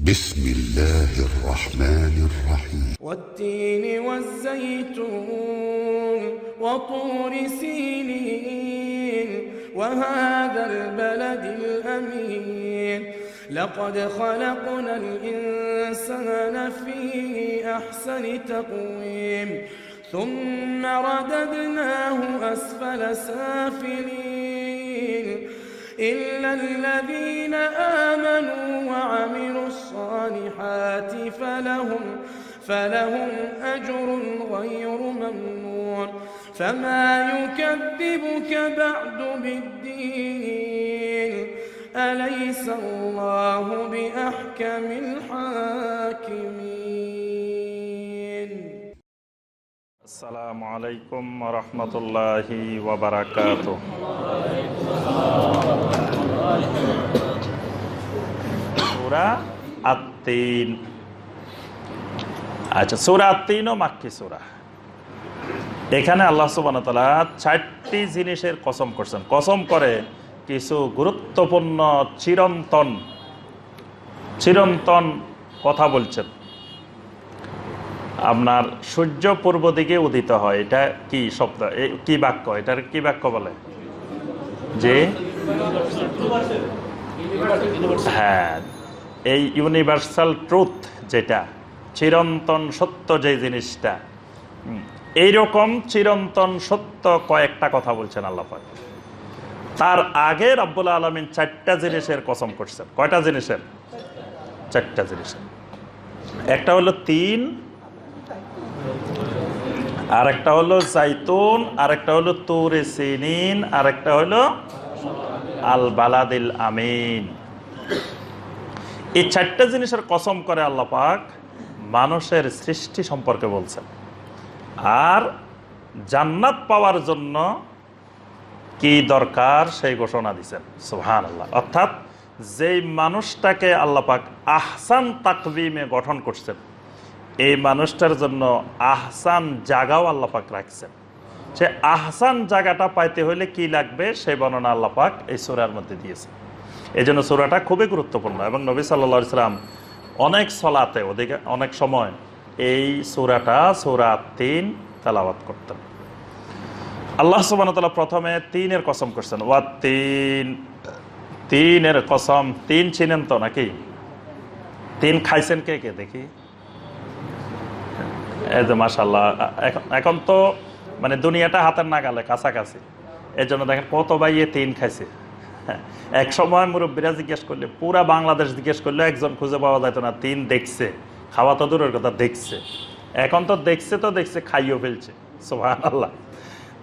بسم الله الرحمن الرحيم والتين والزيتون وطور سينين وهذا البلد الأمين لقد خلقنا الإنسان في أحسن تقويم ثم رددناه أسفل سافلين إلا الذين آمنوا وعملوا الصالحات فلهم أجر غير ممنون فما يكذبك بعد بالدين أليس الله بأحكم الحاكمين. السلام عليكم ورحمة الله وبركاته. সূরা আত-তিন। আচ্ছা, সূরা আত-তিন ও মাক্কি সূরা। এখানে আল্লাহ সুবহানাহু ওয়া তাআলা 4টি জিনিসের কসম করছেন। কসম করে কিছু গুরুত্বপূর্ণ চিরন্তন কথা বলছেন। আপনার সূর্য পূর্ব দিকে উদিত হয়, এটা কি শব্দ, কি বাক্য, এটার কি বাক্য বলে? যে হ্যাঁ, এই ইউনিভার্সাল ট্রুথ, যেটা চিরন্তন সত্য, যে জিনিসটা, এইরকম চিরন্তন সত্য কয়েকটা কথা বলছেন আল্লাহ পাক। তার আগে রব্বুল আলামিন 4টা জিনিসের কসম করছেন। কয়টা জিনিসের? 4টা জিনিসের। একটা হলো তিন, আর একটা হলো জাইতুন, আর একটা হলো তুরে সিনিন, আর একটা হলো আল বালাদিল আমিন। এই 4টা জিনিসের কসম করে আল্লাহ পাক মানুষের সৃষ্টি সম্পর্কে বলছেন, আর জান্নাত পাওয়ার জন্য কি দরকার সেই ঘোষণা দিচ্ছেন। সুবহানাল্লাহ। অর্থাৎ যেই মানুষটাকে আল্লাহ পাক আহসান তাকবীমে গঠন করছেন, এই মানুষটার জন্য আহসান জায়গাও আল্লাহ পাক রাখছেন। সে আহসান জায়গাটা পাইতে হলে কি লাগবে সেই বর্ণনা আল্লাহ পাক এই সূরার মধ্যে দিয়েছেন। এই জন্য সূরাটা খুবই গুরুত্বপূর্ণ, এবং নবী সাল্লাল্লাহু আলাইহি ওয়াসাল্লাম অনেক সলাতে, ওদিকে অনেক সময় এই সূরাটা, সূরা আত-তিন তেলাওয়াত করতেন। আল্লাহ সুবহানাহু ওয়া তাআলা প্রথমে তিনের কসম করছেন। ওয়াত-তিন, তিনের কসম। তিন চিনেন তো নাকি? তিন খাইছেন কে কে দেখি? এই যে মাশাআল্লাহ, এখন তো মানে দুনিয়াটা হাতের নাগালে, কাছাকাছি। এই জন্য দেখেন কত ভাইয়ে তিন খাইছে। এক সময় মুরব্বীরা জিজ্ঞেস করলে, পুরা বাংলাদেশ জিজ্ঞেস করলে একজন খুঁজে পাওয়া যেত না তিন দেখছে। খাওয়া তো দূরের কথা, দেখছে। এখন তো দেখছে খাইও ফেলছে। সুবহানাল্লাহ।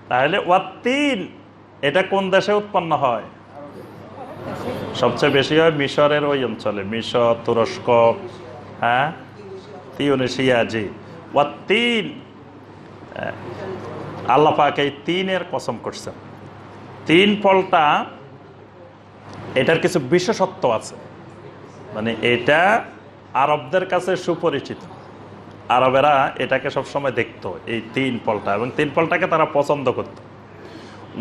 তাহলে ওয়াত-তিন এটা কোন দেশে উৎপন্ন হয়? সবচেয়ে বেশি হয় মিশরের ওই অঞ্চলে, মিশর, তুরস্ক, হ্যাঁ, তিউনিসিয়া। জি, ওয়াত-তিন, আল্লাহ পাক এই তিনের কসম করছেন। তিন ফলটা, এটার কিছু বিশেষত্ব আছে। মানে এটা আরবদের কাছে সুপরিচিত। আরবেরা এটাকে সবসময় দেখতো, এই তিন ফলটা, এবং তিন ফলটাকে তারা পছন্দ করত।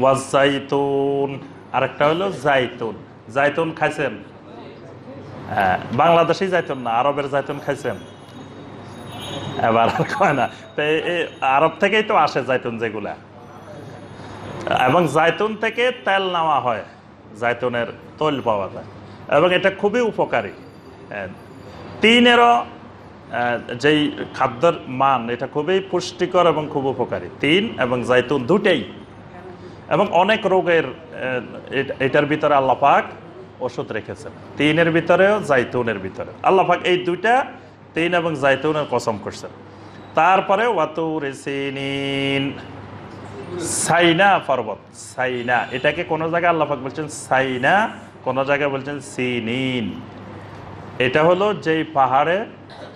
ওয়াজ-জাইতুন, আরেকটা হলো জাইতুন। জাইতুন খাইছেন? হ্যাঁ, বাংলাদেশি জাইতুন না, আরবের জাইতুন খাইছেন? এবার কয় না, আরব থেকেই তো আসে জাইতুন যেগুলা, এবং জাইতুন থেকে তেল নেওয়া হয়, জাইতুনের তৈল পাওয়া যায়, এবং এটা খুবই উপকারী। তিনেরও যেই খাদ্যের মান, এটা খুবই পুষ্টিকর এবং খুব উপকারী। তিন এবং জাইতুন দুটেই, এবং অনেক রোগের এটার ভিতরে আল্লাহ পাক ওষুধ রেখেছেন। তিনের ভিতরেও জাইতুনের ভিতরে আল্লাহ পাক এই দুইটা, তিন এবং জাইতুনের কসম করছেন। তারপরে ওয়াতুরে সিনিন, সাইনা পর্বত। সাইনা, এটাকে কোন জায়গায় আল্লাহ পাক বলছেন সাইনা, কোন জায়গায় বলছেন সিনিন। এটা হলো যেই পাহাড়ে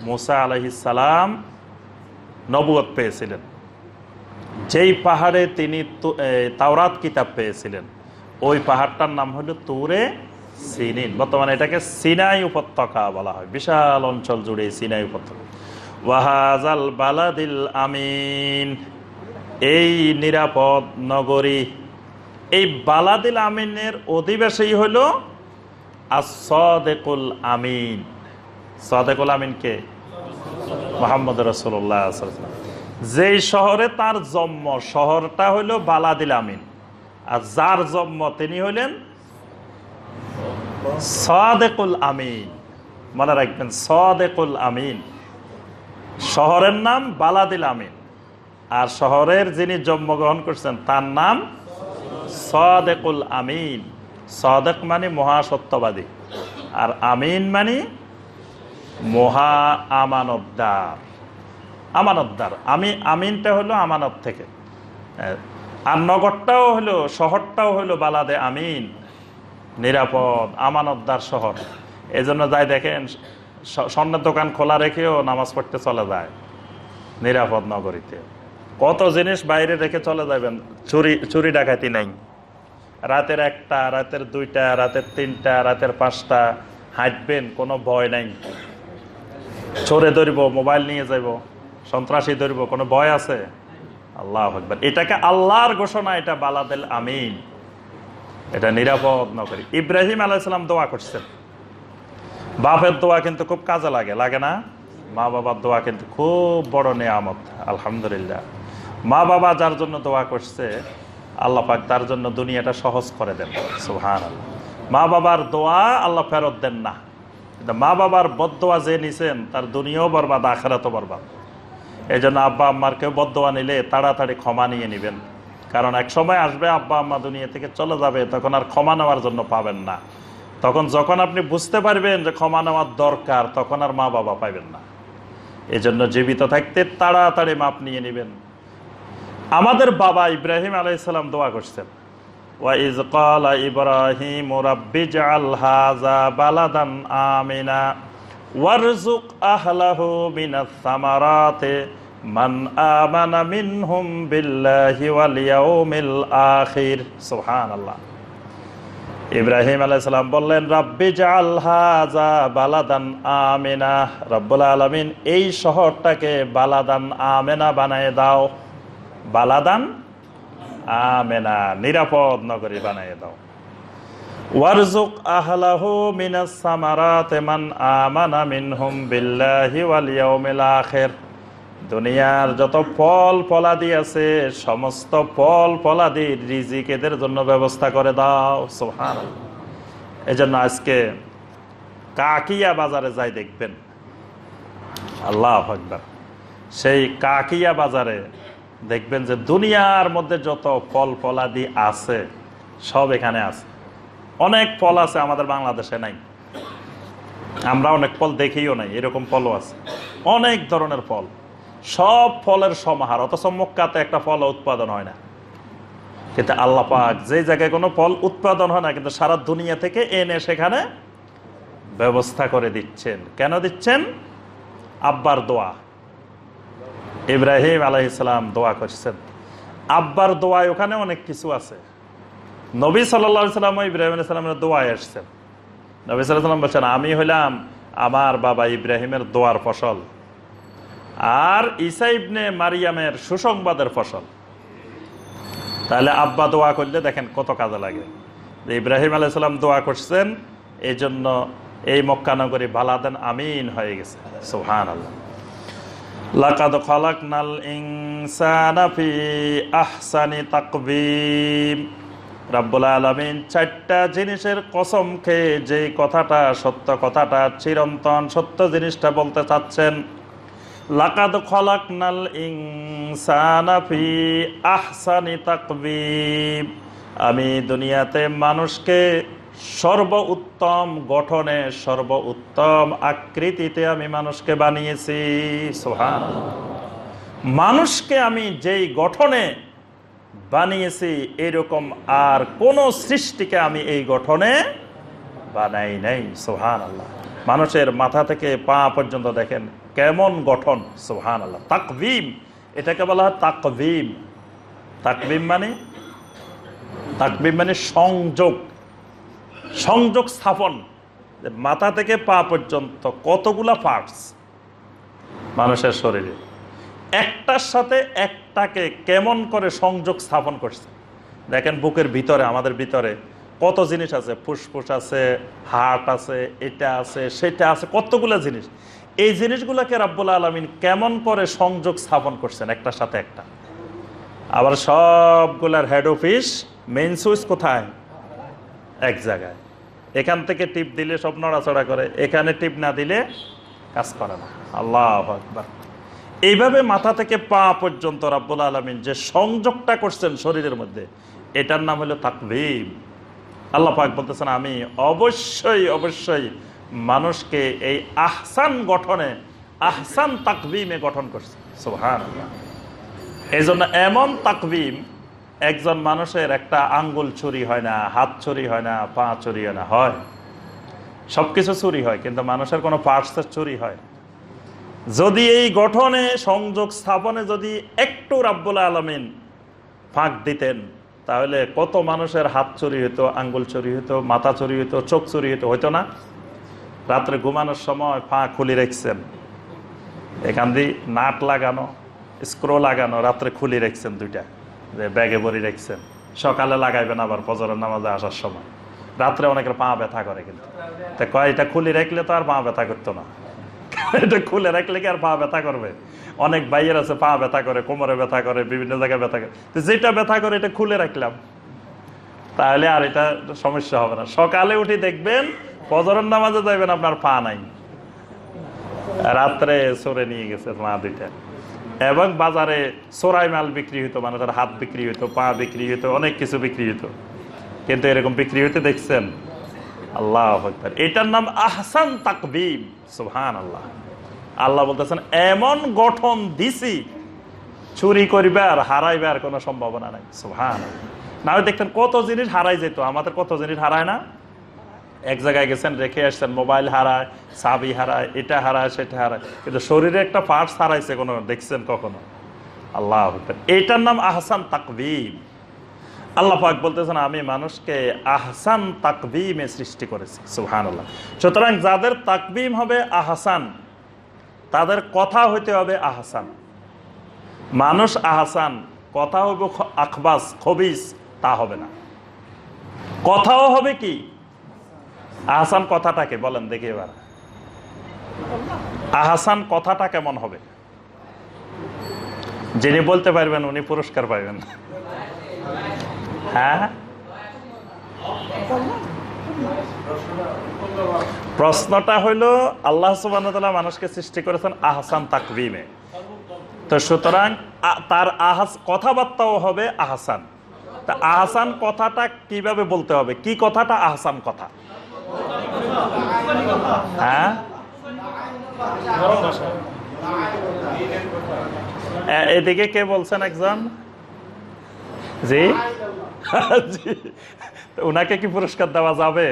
মুসা আলাইহিস সালাম নবুয়ত পেয়েছিলেন, যেই পাহাড়ে তিনি তাওরাত কিতাব পেয়েছিলেন, ওই পাহাড়টার নাম হলো তুরে সিনিন। বর্তমানে এটাকে সিনাই উপত্যকা বলা হয়। বিশাল অঞ্চল জুড়ে সিনাই উপত্যকা। ওয়াহাজাল বালাদিল আমিন, এই নিরাপদ নগরী, এই বালাদিল আমিনের অধিবাসী হলো আস-সাদিকুল আমিন। সাদেকুল আমিন কে? মুহাম্মদ রাসূলুল্লাহ সাল্লাল্লাহু আলাইহি ওয়াসাল্লাম। যেই শহরে তার জন্ম, শহরটা হইল বালাদিল আমিন, আর যার জন্ম তিনি হইলেন সাদেকুল আমিন। মনে রাখবেন, সাদেকুল আমিন। শহরের নাম বালাদিল আমিন, আর শহরের যিনি জন্মগ্রহণ করছেন তার নাম সাদেকুল আমিন। সাদেক মানে মহাসত্যবাদী, আর আমিন মানে মহা আমানতদার। আমানতদার, আমিনটা হলো আমানত থেকে। আর নগরটাও হলো, শহরটাও হলো বালাদে আমিন, নিরাপদ আমানতদার শহর। এই জন্য যাই দেখেন, স্বর্ণের দোকান খোলা রেখেও নামাজ পড়তে চলে যায় নিরাপদ নগরীতে। কত জিনিস বাইরে রেখে চলে যাবেন, চুরি ডাকাতি নাই। রাতের 1টা, রাতের 2টা, রাতের 3টা, রাতের 5টা হাঁটবেন, কোনো ভয় নাই। চোরে ধরব, মোবাইল নিয়ে যাব, সন্ত্রাসী ধরব, কোনো ভয় আছে? আল্লাহু আকবার। এটাকে আল্লাহর ঘোষণা, এটা বালাদিল আমিন, এটা নিরাপদ নগরী। ইব্রাহিম আলাইহিস সালাম দোয়া করছেন। বাপের দোয়া কিন্তু খুব কাজে লাগে, লাগে না? মা বাবার দোয়া কিন্তু খুব বড় নেয়ামত, আলহামদুলিল্লাহ। মা বাবা যার জন্য দোয়া করছে, আল্লাহ পাক তার জন্য দুনিয়াটা সহজ করে দেন, সুবহানাল্লাহ। মা বাবার দোয়া আল্লাহ ফেরত দেন না, কিন্তু মা বাবার বদদোয়া যে নিছেন তার দুনিয়াও বরবাদ, আখিরাতও বরবাদ। এই জন্য আব্বা আম্মার কেউ বদদোয়া নিলে তাড়াতাড়ি ক্ষমা নিয়ে নেবেন, কারণ এক সময় আসবে আব্বা আম্মা দুনিয়া থেকে চলে যাবে, তখন আর ক্ষমা নেওয়ার জন্য পাবেন না। তখন যখন আপনি বুঝতে পারবেন যে ক্ষমা নেওয়ার দরকার, তখন আর মা বাবা পাইবেন না। এই জন্য জীবিত থাকতে তাড়াতাড়ি মাপ নিয়ে নেবেন। আমাদের বাবা ইব্রাহিম আলাইহিস সালাম দোয়া করছেন, ওয়া ইয ক্বালা ইব্রাহিমু রাব্বি জাআল হাযা বালাদান আমিনা ওয়ারযুক আহলাহু মিনাস সামারাতি মান আমানা মিনহুম বিল্লাহি ওয়াল ইয়াউমিল আখির। সুবহানাল্লাহ। ইব্রাহিম আলাইহিস সালাম বললেন, রাব্বি জাআল হাযা বালাদান আমিনা, রব্বুল আলামিন এই শহরটাকে বালাদান আমিনা বানায় দাও। বালাদান আমিনা, নিরাপদ নগরী বানায় দাও। ওয়ারযুক আহলাহু মিনাস সামারাতি মান আমানা মিনহুম বিল্লাহি ওয়াল ইয়াউমিল আখির, দুনিয়ার যত ফল ফলাদি আছে সমস্ত ফল ফলাদির রিজিক এদের জন্য ব্যবস্থা করে দাও। সুবহানাল্লাহ। এজন্য আজকে কাকিয়া বাজারে যাই দেখবেন, আল্লাহু আকবার, সেই কাকিয়া বাজারে দেখবেন যে দুনিয়ার মধ্যে যত ফল ফলাদি আছে সব এখানে আছে। অনেক ফল আছে আমাদের বাংলাদেশে নাই, আমরা অনেক ফল দেখিও নাই, এরকম ফলও আছে। অনেক ধরনের ফল, সব ফলের সমাহার, অথচ মক্কাতে একটা ফল উৎপাদন হয় না। কিন্তু আল্লাহ পাক যে জায়গায় কোনো ফল উৎপাদন হয় না, কিন্তু সারা দুনিয়া থেকে এনে সেখানে ব্যবস্থা করে দিচ্ছেন। কেন দিচ্ছেন? আব্বার দোয়া। ইব্রাহিম আলাইহিস সালাম দোয়া করছেন, আব্বার দোয়ায় ওখানে অনেক কিছু আছে। নবী সাল্লাল্লাহু আলাইহি ওয়াসাল্লাম ইব্রাহিম আলাইহিস সালামের দোয়ায় আসছেন। নবী সাল্লাল্লাহু আলাইহি ওয়াসাল্লাম বলেন, আমি হইলাম আমার বাবা ইব্রাহিমের দোয়ার ফসল, আর ঈসা ইবনে মারিয়ামের সুসংবাদের ফসল। তাহলে আব্বা দোয়া করলে দেখেন কত কাজে লাগে। ইব্রাহিম আলাইহিস সালাম দোয়া করছেন, এই জন্য এই মক্কা নগরী বালাদান আমিন হয়ে গেছে। সুবহানাল্লাহ। লাকাদ খালাকনাল ইনসানা ফি আহসানি তাকবীম। রব্বুল আলামিন 4টা জিনিসের কসম খেয়ে যেই কথাটা, সত্য কথাটা, চিরন্তন সত্য জিনিসটা বলতে চাচ্ছেন। লাকাদ খালাকনাল ইনসানা ফি আহসানি তাকবীম, আমি দুনিয়াতে মানুষকে সর্বোত্তম গঠনে, সর্বোত্তম আকৃতিতে আমি মানুষকে বানিয়েছি। সুবহানাল্লাহ। মানুষকে আমি যেই গঠনে বানিয়েছি এরকম আর কোন সৃষ্টিকে আমি এই গঠনে বানাই নাই। সুবহানাল্লাহ। মানুষের মাথা থেকে পা পর্যন্ত দেখেন কেমন গঠন। সুবহানাল্লাহ। তাকবীম, এটাকে বলা হয় তাকবীম। তাকবীম মানে সংযোগ, সংযোগ স্থাপন। মাথা থেকে পা পর্যন্ত কতগুলা পার্টস মানুষের শরীরে, একটার সাথে একটাকে কেমন করে সংযোগ স্থাপন করছে। দেখেন বুকের ভিতরে, আমাদের ভিতরে কত জিনিস আছে, ফুসফুস আছে, হার্ট আছে, এটা আছে, সেটা আছে, কতগুলো জিনিস। এই জিনিসগুলোকে রাব্বুল আলামিন কেমন করে সংযোগ স্থাপন করছেন একটার সাথে একটা। আবার সবগুলার হেড অফিস, মেইন সুইচ কোথায়? এক জায়গায়। এখান থেকে টিপ দিলে সব নড়াচড়া করে, এখানে টিপ না দিলে কাজ করে না। আল্লাহু আকবার। এইভাবে মাথা থেকে পা পর্যন্ত রাব্বুল আলামিন যে সংযোগটা করছেন শরীরের মধ্যে, এটার নাম হলো তাকবীম। আল্লাহ পাক বলতেছেন, আমি অবশ্যই অবশ্যই মানুষকে এই আহসান গঠনে, আহসান তাকবীমে গঠন করছি। সুবহানাল্লাহ। এই জন্য এমন তাকবীম, একজন মানুষের একটা আঙ্গুল চুরি হয় না, হাত চুরি হয় না, পা চুরি হয় না, হয় সবকিছু চুরি হয়, কিন্তু মানুষের কোনো পার্টসের চুরি হয়। যদি এই গঠনে, সংযোগ স্থাপনে যদি একটু রাব্বুল আলামিন ফাঁক দিতেন, তাহলে কত মানুষের হাত চুরি হতো, আঙ্গুল চুরি হতো, মাথা চুরি হতো, চোখ চুরি হতো, হইতো না? রাত্রে ঘুমানোর সময় পা খুলে রেখেছেন, এখান দিয়ে নাট লাগানো, স্ক্রো লাগানো, রাত্রে খুলে রেখেছেন দুইটা, যে ব্যাগে ভরে রেখেছেন, সকালে লাগাইবেন আবার ফজরের নামাজে আসার সময়। রাত্রে অনেকের পা ব্যথা করে, কিন্তু তা কয় এটা খুলে রাখলে তো আর পা ব্যথা করতো না, এটা খুলে রাখলে কি আর পা ব্যথা করবে? অনেক ভাইয়ের আছে পা ব্যথা করে, কোমরে ব্যথা করে, বিভিন্ন জায়গায় ব্যথা করে, তো যেটা ব্যথা করে এটা খুলে রাখলাম, তাহলে আর এটা সমস্যা হবে না। সকালে উঠে দেখবেন ফজরের নামাজে যাবেন, আপনার পা নাই, রাত্রে চোরে নিয়ে গেছে পা দুইটা। এবং বাজারে চোরাই মাল বিক্রি হইতো, মানুষের হাত বিক্রি হইতো, পা বিক্রি হইতো, অনেক কিছু বিক্রি হইতো, কিন্তু এরকম বিক্রি হইতে দেখছেন? আল্লাহু আকবার। এটার নাম আহসান তাকবীম। সুবহানাল্লাহ। আল্লাহ বলতেছেন, এমন গঠন দিছি, চুরি করিবার, হারাইবার কোনো সম্ভাবনা নাই। সুবহানাল্লাহ। না হয় দেখতেন কত জিনিস হারাই যেত, আমাদের কত জিনিস হারায় না? এক জায়গায় গেছেন, রেখে আসছেন, মোবাইল হারায়, চাবি হারায়, এটা হারায়, সেটা হারায়, কিন্তু শরীরে একটা পার্টস হারাইছে কোনো দেখছেন কখনো? আল্লাহু আকবার। এটার নাম আহসান তাকবীম। আল্লাহ পাক বলতেছেন, আমি মানুষকে আহসান তাকবীমে সৃষ্টি করেছি। সুবহানাল্লাহ। সুতরাং যাদের তাকবীম হবে আহসান, তাদের কথা হইতে হবে আহসান। মানুষ আহসান, কথা হবে আখবাস, খবিস, তা হবে না। কথাও হবে কি আহসান। কথাটাকে বলেন দেখি এবার, আহসান কথাটা কেমন হবে? যিনি বলতে পারবেন উনি পুরস্কার পাইবেন। হ্যাঁ, প্রশ্নটা হইল, আল্লাহ সুবহানাহু ওয়া তাআলা মানুষকে সৃষ্টি করেছেন আহসান তাকবীমে, তো সুতরাং তার কথাবার্তাও হবে আহসান। তা আহসান কথাটা কিভাবে বলতে হবে? কি কথাটা আহসান কথা? হ্যাঁ, এদিকে কে বলছেন একজন? জি জি, ওনাকে কি পুরস্কার দেওয়া যাবে?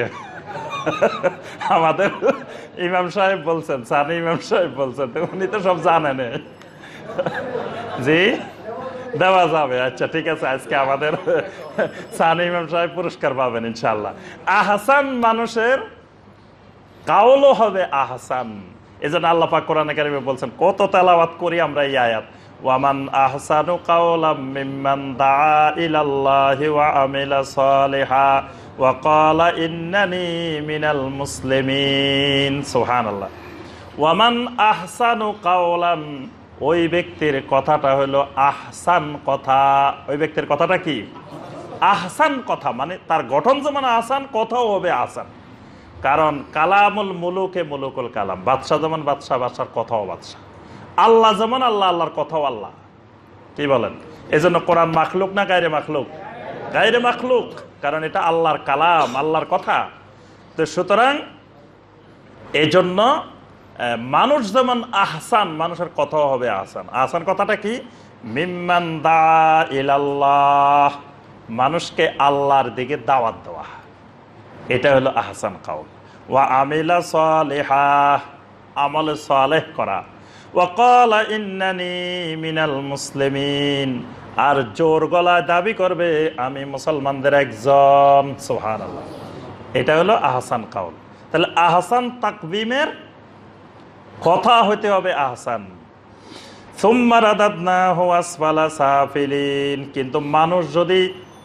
আমাদের ইমাম সাহেব বলছেন, সানি ইমাম সাহেব বলছেন, তো উনি তো সব জানেন। জি, দেওয়া যাবে। আচ্ছা ঠিক আছে, আজকে আমাদের সানি ইমাম সাহেব পুরস্কার পাবেন ইনশাআল্লাহ। আহসান মানুষের কাউলও হবে আহসান। এই জন্য আল্লাহ পাক কোরআনে কারিমে বলছেন, কত তেলাওয়াত করি আমরা এই আয়াত, ওয়ামান আহসানু কাওলাম মিম্মান দাআ ইলাল্লাহি ওয়া আমিলা সালিহা ওয়া ক্বালা ইন্নানি মিনাল মুসলিমিন। সুবহানাল্লাহ। ওয়ামান আহসানু কাওলান, ওই ব্যক্তির কথাটা হলো আহসান কথা। ওই ব্যক্তির কথাটা কি? আহসান কথা, মানে তার গঠন যেমন আহসান, কথাও হবে আহসান। কারণ কালামুল মুলুকে মুলুকুল কালাম, বাদশাহ যেমন বাদশাহ, বাদশার কথাও বাদশাহ। আল্লাহ যেমন আল্লাহ, আল্লাহর কথাও আল্লাহ। কি বলেন? এই জন্য কোরআন মাখলুক না গায়রে মাখলুক? গায়রে মাখলুক, কারণ এটা আল্লাহর কালাম, আল্লাহর কথা। তো সুতরাং এই জন্য মানুষ যেমন আহসান, মানুষের কথাও হবে আহসান। আহসান কথাটা কি? মিম্মান দা ইলাল্লাহ, মানুষকে আল্লাহর দিকে দাওয়াত দেওয়া, এটা হলো আহসান কাউল। ওয়া আমিলা সালিহা, আমল সালেহ করা। ওয়া ক্বালা ইন্নানি মিনাল মুসলিমিন, আর জোর গলায় দাবি করবে আমি মুসলমানদের একজন। সুবহানাল্লাহ। এটা হলো আহসান কাউল। তাহলে আহসান তাকবীমের কথা হইতে হবে আহসান। সুম্মা রাদাদনাহু আসফালা সাফিলিন, কিন্তু মানুষ যদি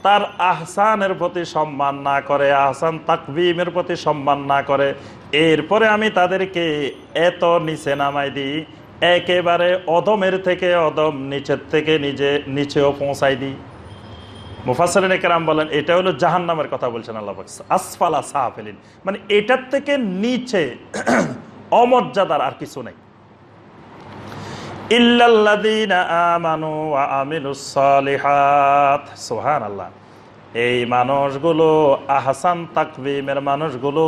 তার আহসানের প্রতি সম্মান না করে, আহসান তাকবীমের প্রতি সম্মান না করে, এরপরে আমি তাদেরকে এত নিচে নামাই দিই, একেবারে অদমের থেকে অদম, নিচের থেকে নিচেও পৌঁছাই দিই। মুফাসসিরিনে কেরাম বলেন এটা হলো জাহান্নামের কথা বলছেন আল্লাহ পাক, আসফালা সাফিলিন, মানে এটার থেকে নিচে অমর্যাদার আর কিছু নেই। ইল্লাল্লাযীনা আমানু ওয়া আমিলুস সালিহাত, সুবহানাল্লাহ। এই মানুষগুলো, আহসান তাকবীমের মানুষগুলো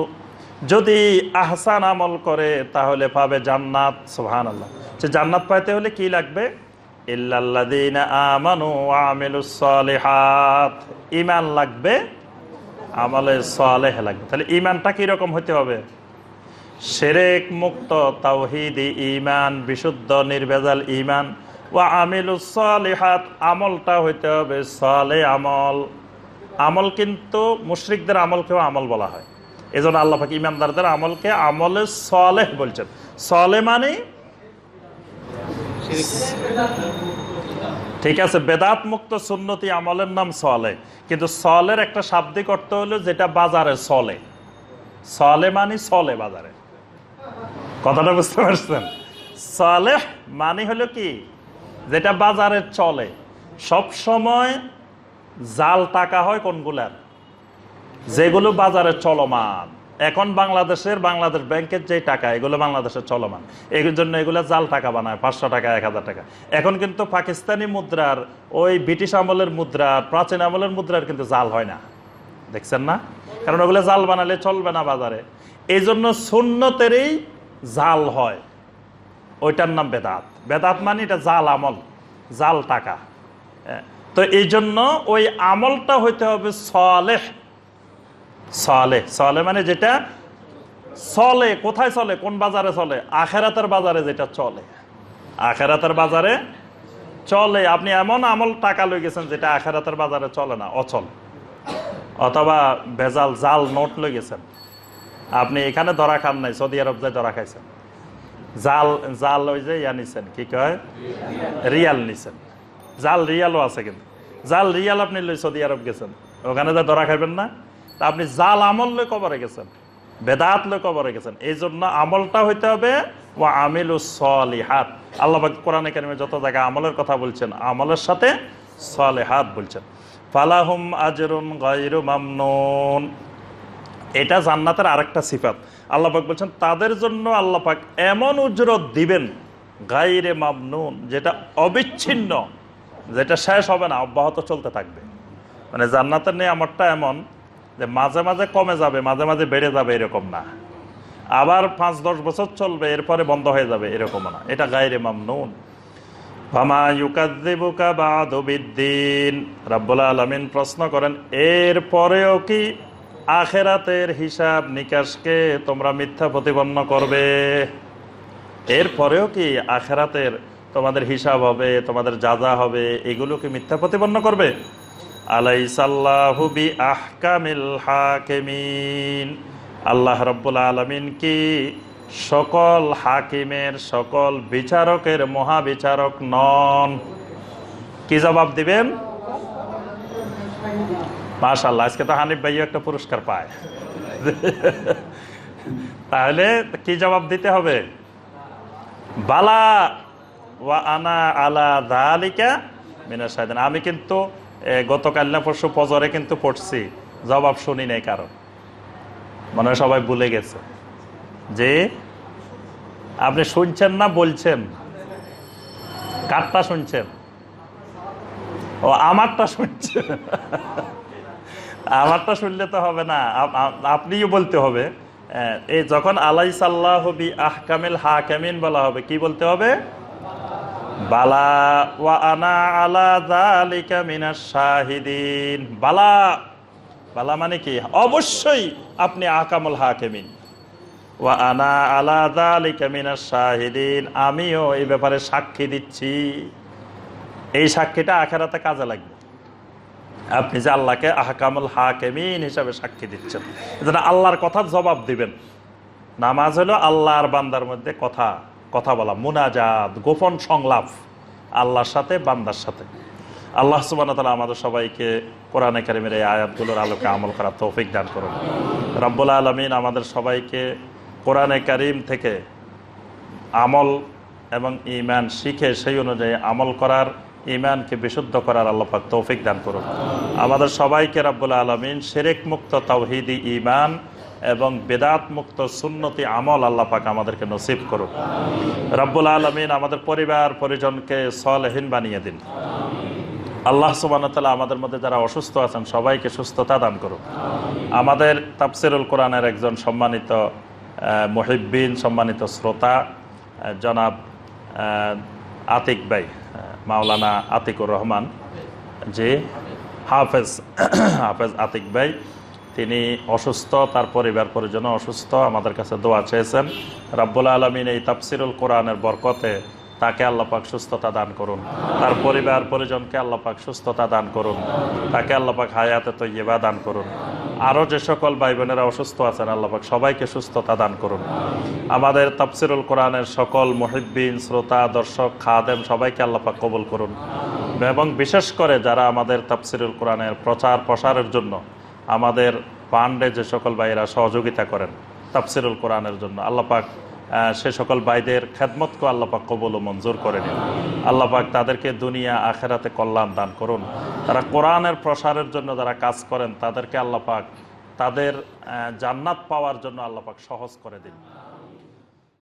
যদি আহসান আমল করে তাহলে পাবে জান্নাত, সুবহানাল্লাহ। সে জান্নাত পাইতে হলে কি লাগবে? ইল্লাল্লাযীনা আমানু ওয়া আমিলুস সালিহাত, ঈমান লাগবে, আমলে সালেহ লাগবে। তাহলে ঈমানটা কি রকম হতে হবে? শিরক মুক্ত তাওহীদি ঈমান, বিশুদ্ধ নির্ভেজাল ঈমান। ওয়া আমিলুস সালিহাত, আমলটা হইতে হবে সালেহ আমল। আমল কিন্তু মুশরিকদের আমলকেও আমল বলা হয়, এজন্য আল্লাহ পাক ঈমানদারদের আমলকে আমলে সালেহ বলছেন। সালেহ মানে ঠিক আছে, বেদাত মুক্ত সুন্নতি আমলের নাম সালেহ, কিন্তু সালের একটা শাব্দিক অর্থ হলো যেটা বাজারে চলে। সালেহ মানে চলে বাজারে, কথাটা বুঝতে পারছেন? সালেহ মানে হলো কি, যেটা বাজারে চলে। সব সময় জাল টাকা হয় কোনগুলার? যেগুলো বাজারে চলমান। এখন বাংলাদেশ ব্যাংকের যে টাকা, এগুলো বাংলাদেশের চলমান, এই জন্য এগুলো জাল টাকা বানায়, 500 টাকা, 1000 টাকা। এখন কিন্তু পাকিস্তানি মুদ্রার, ওই ব্রিটিশ আমলের মুদ্রার, প্রাচীন আমলের মুদ্রার কিন্তু জাল হয় না, দেখছেন না? কারণ ওগুলো জাল বানালে চলবে না বাজারে, এই জন্য সুন্নতেরই জাল হয়, ওইটার নাম বেদাত। বেদাত মানে এটা জাল আমল, জাল টাকা। তো এই জন্য ওই আমলটা হইতে হবে সালেহ। সালেহ, সালেহ মানে যেটা চলে। কোথায় চলে? কোন বাজারে চলে? আখেরাতের বাজারে যেটা চলে, আখেরাতের বাজারে চলে। আপনি এমন আমল টাকা লই গেছেন যেটা আখেরাতের বাজারে চলে না, অচল। অথবা ভেজাল জাল নোট লই গেছেন, আপনি এখানে ধরা খান নাই, সৌদি আরব যায় ধরা খাইছেন। জাল ওই যে ইয়া নিছেন, কি কয়, রিয়াল নিছেন। জাল রিয়ালও আছে, কিন্তু জাল রিয়াল আপনি লই সৌদি আরব গেছেন, ওখানে যা ধরা খাইবেন না। তা আপনি জাল আমল লই কবরে গেছেন, বেদাত লই কবরে গেছেন। এই জন্য আমলটা হইতে হবে ওয়া আমিলুস সালিহাত। আল্লাহ পাক কোরআনে কারিমে যত জায়গায় আমলের কথা বলছেন, আমলের সাথে সালিহাত বলছেন। ফালাহুম আজরুন গায়রু মামনুন, এটা জান্নাতের আরেকটা সিফাত। আল্লাহ পাক বলছেন তাদের জন্য আল্লাহ পাক এমন উজরত দিবেন, গায়রে মামনুন, যেটা অবিচ্ছিন্ন, যেটা শেষ হবে না, অব্যাহত চলতে থাকবে। মানে জান্নাতের নিয়ামতটা এমন যে মাঝে মাঝে কমে যাবে, মাঝে মাঝে বেড়ে যাবে, এরকম না। আবার 5-10 বছর চলবে, এরপরে বন্ধ হয়ে যাবে, এরকম না। এটা গায়রে মামনুন। ফামা ইউকাযযিবুকা বা'দু বিদ্দিন, রাব্বুল আলামিন প্রশ্ন করেন, এরপরেও কি আখেরাতের হিসাব নিকাশকে তোমরা মিথ্যা প্রতিপন্ন করবে? এরপরেও কি আখেরাতের তোমাদের হিসাব হবে, তোমাদের যাজা হবে, এগুলো কি মিথ্যা প্রতিপন্ন করবে? আলাইসাল্লাহু বিআহকামিল হাকিমিন, আল্লাহ রাব্বুল আলামিন কি সকল হাকিমের, সকল বিচারকের মহাবিচারক নন? কি জবাব দিবেন? মাশাআল্লাহ, আজকে তো হানিফ ভাইও একটা পুরস্কার পায়। তাহলে কি জবাব দিতে হবে? বালা ওয়া আনা আলা যালিকা মিনাশ শাহিদিন। আমি কিন্তু গতকাল না পরশু ফজরে কিন্তু পড়ছি, জবাব শুনি নাই কারো, মনে হয় সবাই ভুলে গেছে। যে আপনি শুনছেন না, বলছেন কারটা শুনছেন? ও আমারটা শুনছেন। আমারটা শুনলে তো হবে না, আপনিও বলতে হবে। এই যখন আলাইসাল্লাহু বিআহকামিল হাকিমিন বলা হবে, কি বলতে হবে? বালা ওয়া আনা আলা যালিকা মিনাশ শাহিদিন। বালা, বালা মানে কি? অবশ্যই আপনি আহকামুল হাকিমিন। ওয়া আনা আলা যালিকা মিনাশ শাহিদিন, আমিও এই ব্যাপারে সাক্ষী দিচ্ছি। এই সাক্ষীটা আখিরাতে কাজে লাগবে। আপনি যে আল্লাহকে আহকামুল হাকিমিন হিসাবে সাক্ষী দিচ্ছেন, এজন্য আল্লাহর কথার জবাব দিবেন। নামাজ হলো আল্লাহর বান্দার মধ্যে কথা বলা, মুনাজাত, গোপন সংলাপ আল্লাহর সাথে, বান্দার সাথে। আল্লাহ সুবহানাহু ওয়া তাআলা আমাদের সবাইকে কোরআনে কারীমের এই আয়াতগুলোর আলোকে আমল করার তৌফিক দান করুন। রব্বুল আলামিন আমাদের সবাইকে কোরআনে কারীম থেকে আমল এবং ঈমান শিখে সেই অনুযায়ী আমল করার, ঈমানকে বিশুদ্ধ করার আল্লাহ পাক তৌফিক দান করুন। আমাদের সবাইকে রব্বুল আলামিন শিরক মুক্ত তাওহীদি ঈমান এবং বেদাত মুক্ত সুন্নতি আমল আল্লাহ পাক আমাদেরকে নসিব করুন। রব্বুল আলামিন আমাদের পরিবার পরিজনকে সালেহীন বানিয়ে দিন। আল্লাহ সুবহানাহু ওয়া তাআলা আমাদের মধ্যে যারা অসুস্থ আছেন সবাইকে সুস্থতা দান করুন। আমাদের তাফসীরুল কোরআনের একজন সম্মানিত মুহিব্বিন, সম্মানিত শ্রোতা জনাব আতিক ভাই, মাওলানা আতিকুর রহমান, যে হাফেজ আতিক ভাই, তিনি অসুস্থ, তার পরিবার পরিজন অসুস্থ, আমাদের কাছে দোয়া চেয়েছেন। রব্বুল আলামিন এই তাফসীরুল কোরআনের বরকতে তাকে আল্লাহ পাক সুস্থতা দান করুন, তার পরিবার পরিজনকে আল্লাহ পাক সুস্থতা দান করুন, তাকে আল্লাহ পাক হায়াতে তয়্যিবা দান করুন। আরও যে সকল ভাই বোনেরা অসুস্থ আছেন আল্লাহ পাক সবাইকে সুস্থতা দান করুন। আমাদের তাফসীরুল কোরআনের সকল মুহিব্বিন, শ্রোতা, দর্শক, খাদেম সবাইকে আল্লাহ পাক কবুল করুন। এবং বিশেষ করে যারা আমাদের তাফসীরুল কোরআনের প্রচার প্রসারের জন্য আমাদের ফান্ডে যে সকল ভাইয়েরা সহযোগিতা করেন তাফসীরুল কোরআনের জন্য, আল্লাহ পাক সে সকল ভাইদের খেদমতকে আল্লাহ পাক কবুল ও মঞ্জুর করে নিন। আল্লাহ পাক তাদেরকে দুনিয়া আখেরাতে কল্যাণ দান করুন। তারা কোরআনের প্রসারের জন্য যারা কাজ করেন তাদেরকে আল্লাহ পাক তাদের জান্নাত পাওয়ার জন্য আল্লাহ পাক সহজ করে দিন।